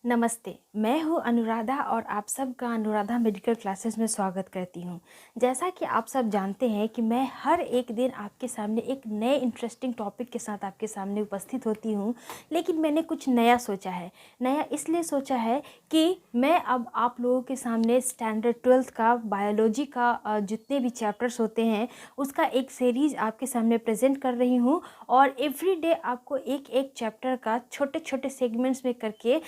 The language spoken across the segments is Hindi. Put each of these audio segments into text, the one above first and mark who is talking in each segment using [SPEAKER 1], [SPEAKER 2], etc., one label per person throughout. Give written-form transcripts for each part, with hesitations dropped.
[SPEAKER 1] नमस्ते, मैं हूँ अनुराधा और आप सबका अनुराधा मेडिकल क्लासेस में स्वागत करती हूँ। जैसा कि आप सब जानते हैं कि मैं हर एक दिन आपके सामने एक नए इंटरेस्टिंग टॉपिक के साथ आपके सामने उपस्थित होती हूँ, लेकिन मैंने कुछ नया सोचा है। नया इसलिए सोचा है कि मैं अब आप लोगों के सामने स्टैंडर्ड 12th का बायोलॉजी का जितने भी चैप्टर्स होते हैं उसका एक सीरीज़ आपके सामने प्रेजेंट कर रही हूँ और एवरी डे आपको एक एक चैप्टर का छोटे छोटे सेगमेंट्स में करके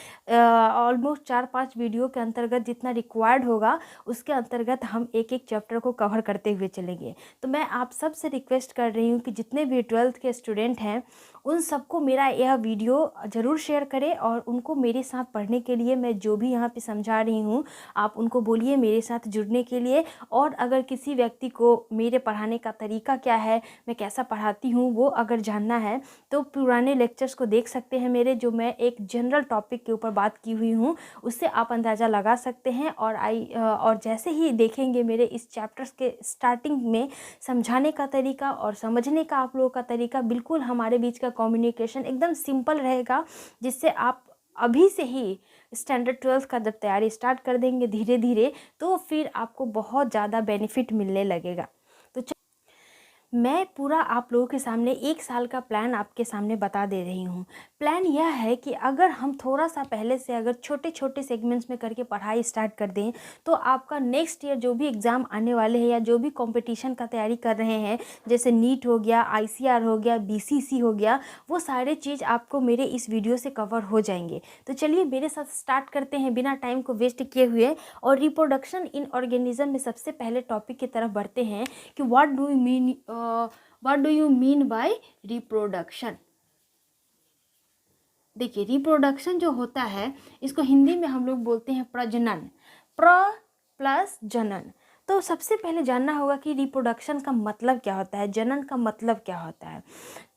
[SPEAKER 1] ऑलमोस्ट 4-5 वीडियो के अंतर्गत जितना रिक्वायर्ड होगा उसके अंतर्गत हम एक एक चैप्टर को कवर करते हुए चलेंगे। तो मैं आप सब से रिक्वेस्ट कर रही हूँ कि जितने भी 12th के स्टूडेंट हैं उन सबको मेरा यह वीडियो ज़रूर शेयर करें और उनको मेरे साथ पढ़ने के लिए मैं जो भी यहाँ पे समझा रही हूँ आप उनको बोलिए मेरे साथ जुड़ने के लिए। और अगर किसी व्यक्ति को मेरे पढ़ाने का तरीका क्या है, मैं कैसा पढ़ाती हूँ, वो अगर जानना है तो पुराने लेक्चर्स को देख सकते हैं मेरे, जो मैं एक जनरल टॉपिक के ऊपर बात की हुई हूँ, उससे आप अंदाज़ा लगा सकते हैं। और जैसे ही देखेंगे मेरे इस चैप्टर्स के स्टार्टिंग में समझाने का तरीका और समझने का आप लोगों का तरीका, बिल्कुल हमारे बीच का कम्युनिकेशन एकदम सिंपल रहेगा, जिससे आप अभी से ही स्टैंडर्ड 12th का जब तैयारी स्टार्ट कर देंगे धीरे धीरे तो फिर आपको बहुत ज़्यादा बेनिफिट मिलने लगेगा। तो मैं पूरा आप लोगों के सामने 1 साल का प्लान आपके सामने बता दे रही हूँ। प्लान यह है कि अगर हम थोड़ा सा पहले से अगर छोटे छोटे सेगमेंट्स में करके पढ़ाई स्टार्ट कर दें तो आपका नेक्स्ट ईयर जो भी एग्ज़ाम आने वाले हैं या जो भी कंपटीशन का तैयारी कर रहे हैं, जैसे नीट हो गया, ICR हो गया, BCC हो गया, वो सारे चीज़ आपको मेरे इस वीडियो से कवर हो जाएंगे। तो चलिए मेरे साथ स्टार्ट करते हैं बिना टाइम को वेस्ट किए हुए और रिप्रोडक्शन इन ऑर्गेनिज्म में सबसे पहले टॉपिक की तरफ बढ़ते हैं कि what do you mean by reproduction. देखिए, रिप्रोडक्शन जो होता है इसको हिंदी में हम लोग बोलते हैं प्रजनन, प्र प्लस जनन। तो सबसे पहले जानना होगा कि रिप्रोडक्शन का मतलब क्या होता है, जनन का मतलब क्या होता है।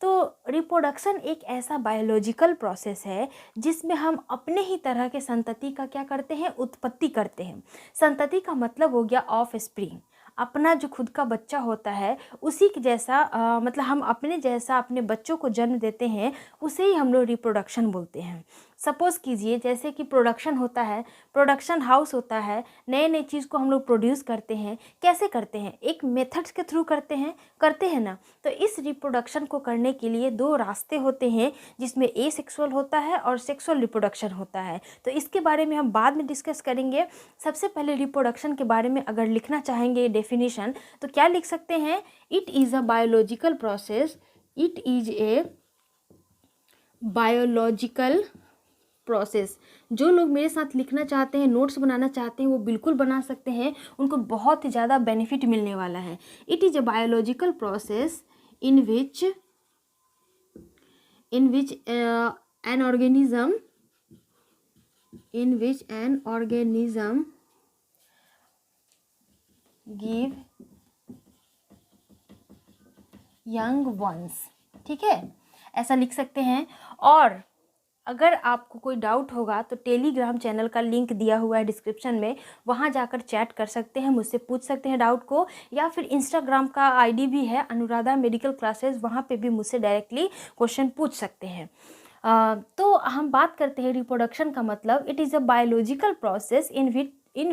[SPEAKER 1] तो रिप्रोडक्शन एक ऐसा बायोलॉजिकल प्रोसेस है जिसमें हम अपने ही तरह के संतति का क्या करते हैं, उत्पत्ति करते हैं। संतति का मतलब हो गया ऑफ स्प्रिंग, अपना जो खुद का बच्चा होता है उसी के जैसा मतलब हम अपने जैसा अपने बच्चों को जन्म देते हैं, उसे ही हम लोग रिप्रोडक्शन बोलते हैं। सपोज़ कीजिए जैसे कि प्रोडक्शन होता है, प्रोडक्शन हाउस होता है, नए नए चीज़ को हम लोग प्रोड्यूस करते हैं। कैसे करते हैं, एक मेथड्स के थ्रू करते हैं ना। तो इस रिप्रोडक्शन को करने के लिए 2 रास्ते होते हैं, जिसमें एसेक्सुअल होता है और सेक्सुअल रिप्रोडक्शन होता है। तो इसके बारे में हम बाद में डिस्कस करेंगे। सबसे पहले रिप्रोडक्शन के बारे में अगर लिखना चाहेंगे डेफिनेशन तो क्या लिख सकते हैं, it is a biological process, it is a biological process. जो लोग मेरे साथ लिखना चाहते हैं, नोट्स बनाना चाहते हैं, वो बिल्कुल बना सकते हैं, उनको बहुत ही ज़्यादा बेनिफिट मिलने वाला है। It is a biological process in which an organism give young ones. ठीक है, ऐसा लिख सकते हैं। और अगर आपको कोई डाउट होगा तो टेलीग्राम चैनल का लिंक दिया हुआ है डिस्क्रिप्शन में, वहाँ जाकर चैट कर सकते हैं, मुझसे पूछ सकते हैं डाउट को, या फिर इंस्टाग्राम का ID भी है अनुराधा मेडिकल क्लासेस, वहाँ पे भी मुझसे डायरेक्टली क्वेश्चन पूछ सकते हैं। तो हम बात करते हैं रिप्रोडक्शन का मतलब। It is a biological process in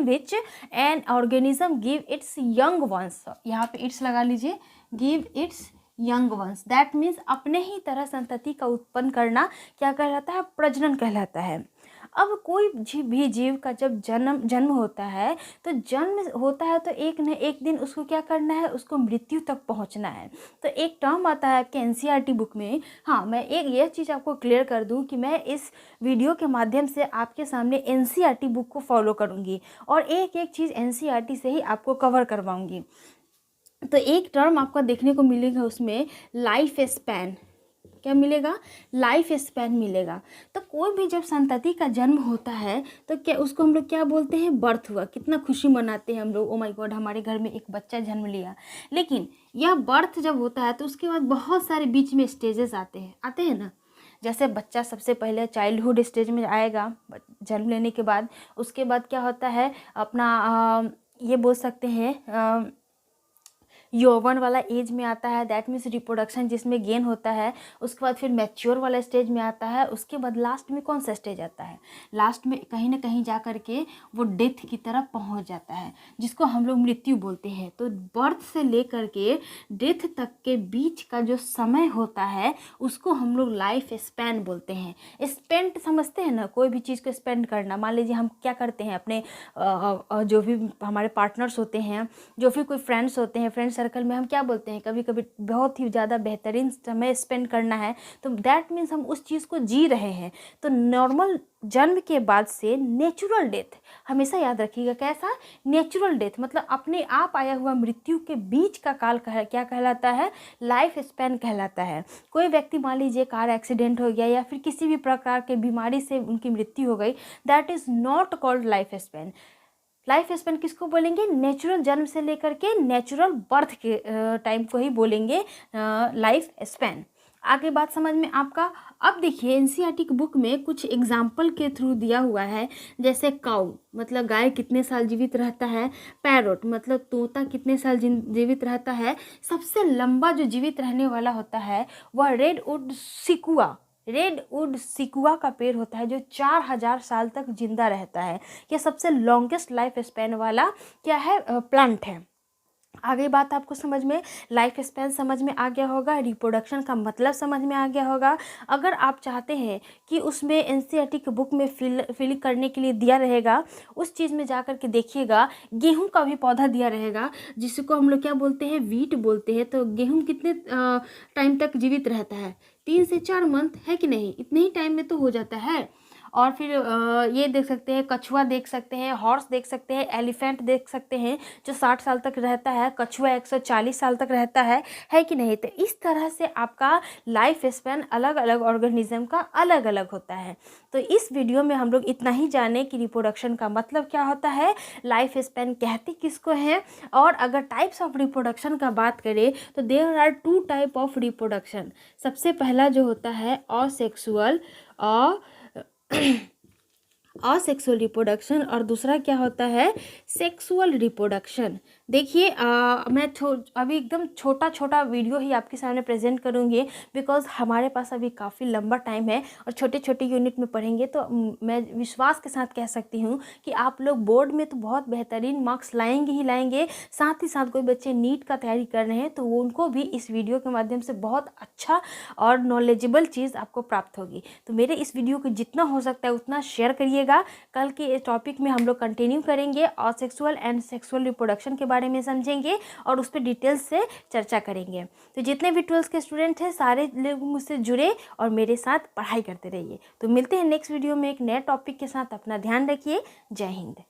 [SPEAKER 1] which an organism give its young ones, यहाँ पे इट्स लगा लीजिए, give its young ones, that means अपने ही तरह संतति का उत्पन्न करना क्या कहलाता है, प्रजनन कहलाता है। अब कोई भी जीव का जब जन्म होता है तो एक न एक दिन उसको क्या करना है, उसको मृत्यु तक पहुंचना है। तो एक टर्म आता है आपके NCERT बुक में। हाँ, मैं एक यह चीज़ आपको क्लियर कर दूं कि मैं इस वीडियो के माध्यम से आपके सामने NCERT बुक को फॉलो करूँगी और एक एक चीज़ NCERT से ही आपको कवर करवाऊँगी। तो एक टर्म आपका देखने को मिलेगा उसमें, लाइफ स्पैन। क्या मिलेगा, लाइफ स्पैन मिलेगा। तो कोई भी जब संतति का जन्म होता है तो क्या उसको हम लोग क्या बोलते हैं, बर्थ हुआ। कितना खुशी मनाते हैं हम लोग, ओ माय गॉड हमारे घर में एक बच्चा जन्म लिया। लेकिन यह बर्थ जब होता है तो उसके बाद बहुत सारे बीच में स्टेजेस आते हैं ना। जैसे बच्चा सबसे पहले चाइल्डहुड स्टेज में आएगा जन्म लेने के बाद, उसके बाद क्या होता है अपना ये बोल सकते हैं यौवन वाला एज में आता है, दैट मीन्स रिप्रोडक्शन जिसमें गेन होता है। उसके बाद फिर मैच्योर वाला स्टेज में आता है। उसके बाद लास्ट में कौन सा स्टेज आता है? लास्ट में कहीं ना कहीं जा कर के वो डेथ की तरफ पहुंच जाता है, जिसको हम लोग मृत्यु बोलते हैं। तो बर्थ से लेकर के डेथ तक के बीच का जो समय होता है उसको हम लोग लाइफ स्पैन बोलते हैं। स्पेंड समझते हैं ना, कोई भी चीज़ को स्पेंड करना। मान लीजिए हम क्या करते हैं, अपने जो भी हमारे पार्टनर्स होते हैं, जो भी कोई फ्रेंड्स होते हैं, फ्रेंड सर्कल में हम क्या बोलते हैं, कभी कभी बहुत ही ज़्यादा बेहतरीन समय स्पेंड करना है, तो दैट मीन्स हम उस चीज़ को जी रहे हैं। तो नॉर्मल जन्म के बाद से नेचुरल डेथ, हमेशा याद रखिएगा, कैसा? नेचुरल डेथ, मतलब अपने आप आया हुआ मृत्यु के बीच का काल क्या कहलाता है? लाइफ स्पैन कहलाता है। कोई व्यक्ति मान लीजिए कार एक्सीडेंट हो गया या फिर किसी भी प्रकार के बीमारी से उनकी मृत्यु हो गई, that is not called life span. Life span किसको बोलेंगे? नेचुरल जन्म से लेकर के नेचुरल बर्थ के टाइम को ही बोलेंगे लाइफ स्पैन। आगे बात समझ में आपका? अब देखिए एनसीईआरटी की बुक में कुछ एग्जाम्पल के थ्रू दिया हुआ है, जैसे काऊ मतलब गाय कितने साल जीवित रहता है, पैरोट मतलब तोता कितने साल जीवित रहता है। सबसे लंबा जो जीवित रहने वाला होता है वह रेडवुड सिकुआ का पेड़ होता है, जो 4000 साल तक जिंदा रहता है। यह सबसे लॉन्गेस्ट लाइफ स्पैन वाला क्या है? प्लांट है। आगे बात आपको समझ में, लाइफ स्पैन समझ में आ गया होगा, रिप्रोडक्शन का मतलब समझ में आ गया होगा। अगर आप चाहते हैं कि उसमें एनसीईआरटी की बुक में फिल करने के लिए दिया रहेगा, उस चीज़ में जा कर के देखिएगा, गेहूं का भी पौधा दिया रहेगा, जिसको हम लोग क्या बोलते हैं? वीट बोलते हैं। तो गेहूं कितने टाइम तक जीवित रहता है? 3 से 4 मंथ, है कि नहीं? इतने ही टाइम में तो हो जाता है। और फिर ये देख सकते हैं, कछुआ देख सकते हैं, हॉर्स देख सकते हैं, एलिफेंट देख सकते हैं जो 60 साल तक रहता है, कछुआ 140 साल तक रहता है कि नहीं? तो इस तरह से आपका लाइफ स्पैन अलग अलग ऑर्गेनिज्म का अलग अलग होता है। तो इस वीडियो में हम लोग इतना ही जाने कि रिप्रोडक्शन का मतलब क्या होता है, लाइफ स्पैन कहते किसको हैं। और अगर टाइप्स ऑफ रिप्रोडक्शन का बात करें तो there are 2 type of reproduction. सबसे पहला जो होता है असेक्सुअल और असेक्सुअल रिप्रोडक्शन, और दूसरा क्या होता है? Sexual reproduction. देखिए मैं अभी एकदम छोटा छोटा वीडियो ही आपके सामने प्रेजेंट करूँगी, बिकॉज हमारे पास अभी काफ़ी लंबा टाइम है और छोटे छोटे यूनिट में पढ़ेंगे। तो मैं विश्वास के साथ कह सकती हूँ कि आप लोग बोर्ड में तो बहुत बेहतरीन मार्क्स लाएंगे ही लाएंगे। साथ ही साथ कोई बच्चे नीट का तैयारी कर रहे हैं तो वो उनको भी इस वीडियो के माध्यम से बहुत अच्छा और नॉलेजेबल चीज़ आपको प्राप्त होगी। तो मेरे इस वीडियो को जितना हो सकता है उतना शेयर करिएगा। कल के इस टॉपिक में हम लोग कंटिन्यू करेंगे और सेक्सुअल एंड सेक्सुअल रिप्रोडक्शन के बारे में समझेंगे और उस पर डिटेल्स से चर्चा करेंगे। तो जितने भी 12th के स्टूडेंट हैं सारे लोग मुझसे जुड़े और मेरे साथ पढ़ाई करते रहिए। तो मिलते हैं नेक्स्ट वीडियो में एक नए टॉपिक के साथ। अपना ध्यान रखिए। जय हिंद।